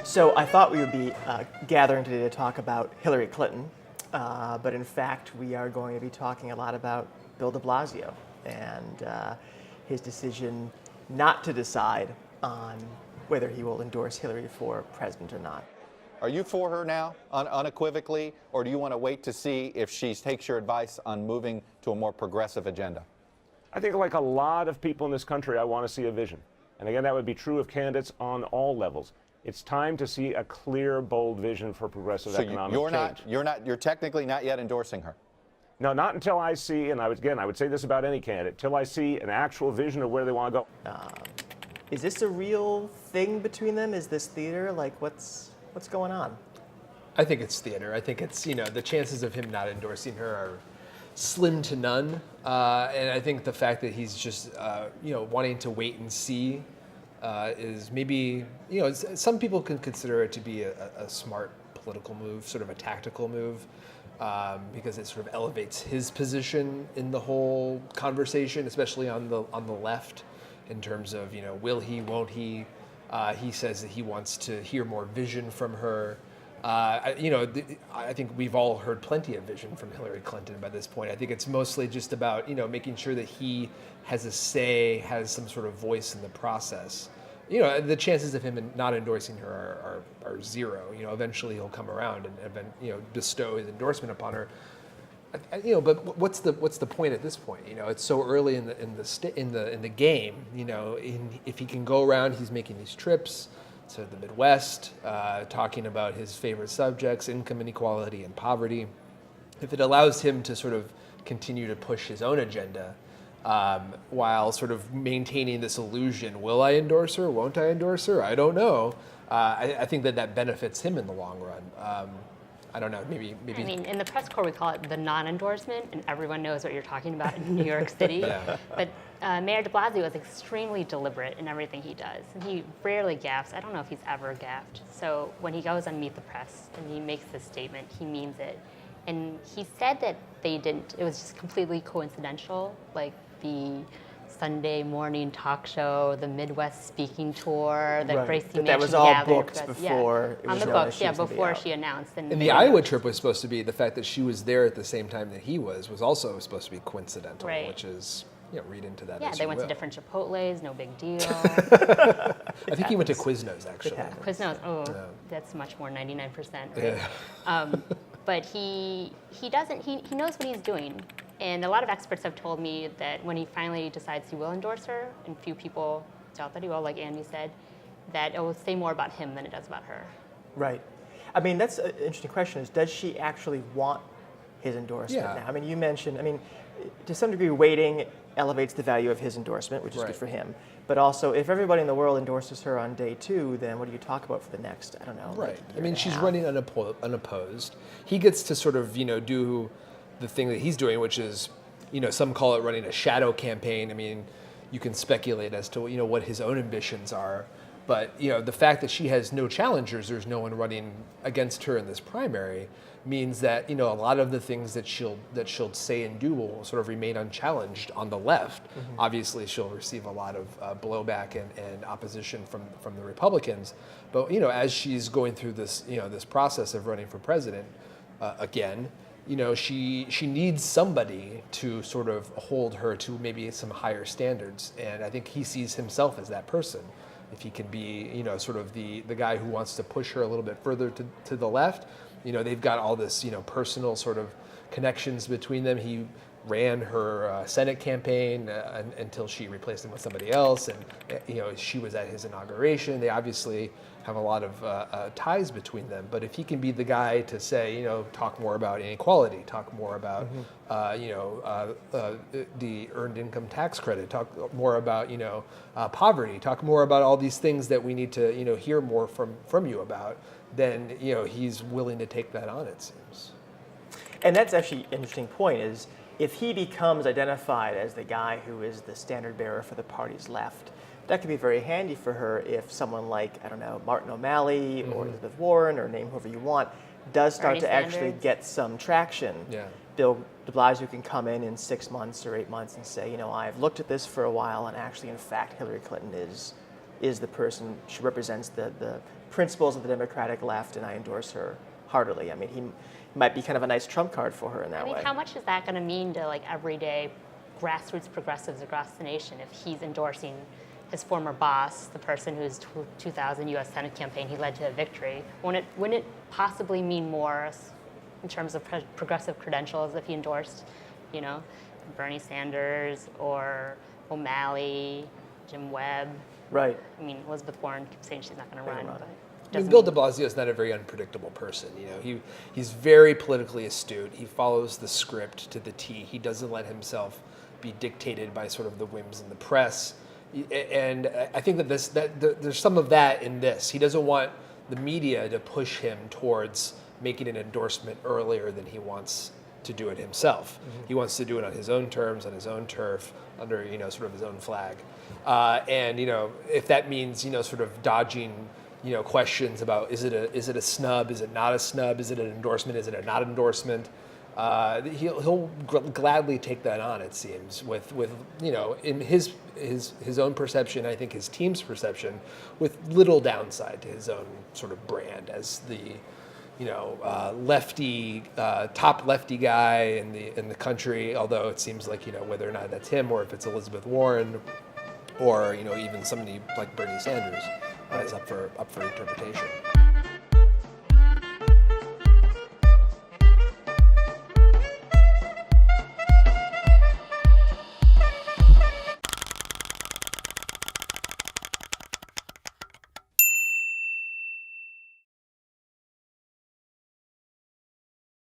So I thought we would be gathering today to talk about Hillary Clinton, but in fact we are going to be talking a lot about Bill De Blasio and his decision not to decide on whether he will endorse Hillary for president or not. Are you for her now, unequivocally, or do you want to wait to see if she takes your advice on moving to a more progressive agenda? I think like a lot of people in this country, I want to see a vision. And again, that would be true of candidates on all levels. It's time to see a clear, bold vision for progressive economic change. You're technically not yet endorsing her. No, not until I see, and I would say this about any candidate, till I see an actual vision of where they want to go. Is this a real thing between them? Is this theater? Like, what's going on? I think it's theater. I think it's, the chances of him not endorsing her are slim to none. And I think the fact that he's just, wanting to wait and see is maybe, some people can consider it to be a smart political move, sort of a tactical move, because it sort of elevates his position in the whole conversation, especially on the left, in terms of, will he, won't he? He says that he wants to hear more vision from her. I think we've all heard plenty of vision from Hillary Clinton by this point. I think it's mostly just about, making sure that he has a say, has some sort of voice in the process. The chances of him not endorsing her are zero. Eventually he'll come around and bestow his endorsement upon her. But what's the point at this point? It's so early in the game. If he can go around, he's making these trips to the Midwest, talking about his favorite subjects, income inequality and poverty. If it allows him to sort of continue to push his own agenda, while sort of maintaining this illusion, will I endorse her? Won't I endorse her? I don't know. I think that benefits him in the long run. I don't know, maybe. I mean, in the press corps, we call it the non-endorsement, and everyone knows what you're talking about in New York City. Yeah. But Mayor De Blasio is extremely deliberate in everything he does, and he rarely gaffes. I don't know if he's ever gaffed. So when he goes on Meet the Press and he makes this statement, he means it. And he said that it was just completely coincidental, like the Sunday morning talk show, the Midwest speaking tour, the Gracie Mansion that was all gathering. booked before it was on the known books, that she was before gonna be out. she announced. And the Iowa trip was supposed to be, the fact that she was there at the same time that he was also supposed to be coincidental, Right. which is, read into that. Yeah, as they you went to will. different Chipotles, no big deal. I think he went to Quiznos, actually. Quiznos, Yeah. that's much more, 99%. Right? Yeah. But he knows what he's doing. And a lot of experts have told me that when he finally decides he will endorse her, and few people doubt that he will, like Andy said, that it will say more about him than it does about her. Right. I mean, that's an interesting question, is does she actually want his endorsement Yeah. now? I mean, you mentioned, to some degree, waiting elevates the value of his endorsement, which is Right. good for him. But also, if everybody in the world endorses her on day 2, then what do you talk about for the next, I don't know. Right. like year and a She's half? running unopposed. He gets to sort of, do the thing that he's doing, which is, some call it running a shadow campaign. I mean, you can speculate as to, what his own ambitions are. But, the fact that she has no challengers, there's no one running against her in this primary, means that, a lot of the things that she'll say and do will sort of remain unchallenged on the left. Mm-hmm. Obviously, she'll receive a lot of blowback and opposition from the Republicans. But, as she's going through this, this process of running for president again, she needs somebody to sort of hold her to maybe some higher standards. And I think he sees himself as that person. If he can be, sort of the guy who wants to push her a little bit further to the left, they've got all this, personal sort of connections between them. He ran her Senate campaign until she replaced him with somebody else. And, she was at his inauguration. They obviously have a lot of ties between them. But if he can be the guy to say, talk more about inequality, talk more about, the earned income tax credit, talk more about, poverty, talk more about all these things that we need to, hear more from you about, then, he's willing to take that on, it seems. And that's actually an interesting point, is if he becomes identified as the guy who is the standard bearer for the party's left, that could be very handy for her if someone like, I don't know, Martin O'Malley or Elizabeth Warren, or name whoever you want, does start Bernie to actually Sanders. get some traction. Yeah. Bill De Blasio can come in 6 months or 8 months and say, I've looked at this for a while, and actually, in fact, Hillary Clinton is is the person, she represents the principles of the Democratic left, and I endorse her heartily. I mean, he might be kind of a nice trump card for her in that way. How much is that going to mean to like everyday grassroots progressives across the nation if he's endorsing his former boss, the person whose 2000 U.S. Senate campaign he led to a victory? Wouldn't it possibly mean more in terms of progressive credentials if he endorsed, Bernie Sanders or O'Malley, Jim Webb? Right. I mean, Elizabeth Warren keeps saying she's not going to run. But Bill De Blasio is not a very unpredictable person. He's very politically astute. He follows the script to the T. He doesn't let himself be dictated by sort of the whims in the press. And I think that there's some of that in this. He doesn't want the media to push him towards making an endorsement earlier than he wants to do it himself. Mm-hmm. He wants to do it on his own terms, on his own turf, under sort of his own flag. And if that means sort of dodging questions about is it a snub, is it not a snub, is it an endorsement, is it a not endorsement, he'll gladly take that on, it seems, with in his own perception, I think his team's perception, with little downside to his own sort of brand as the lefty, top lefty guy in the country. Although it seems like whether or not that's him or if it's Elizabeth Warren or even somebody like Bernie Sanders is up for interpretation.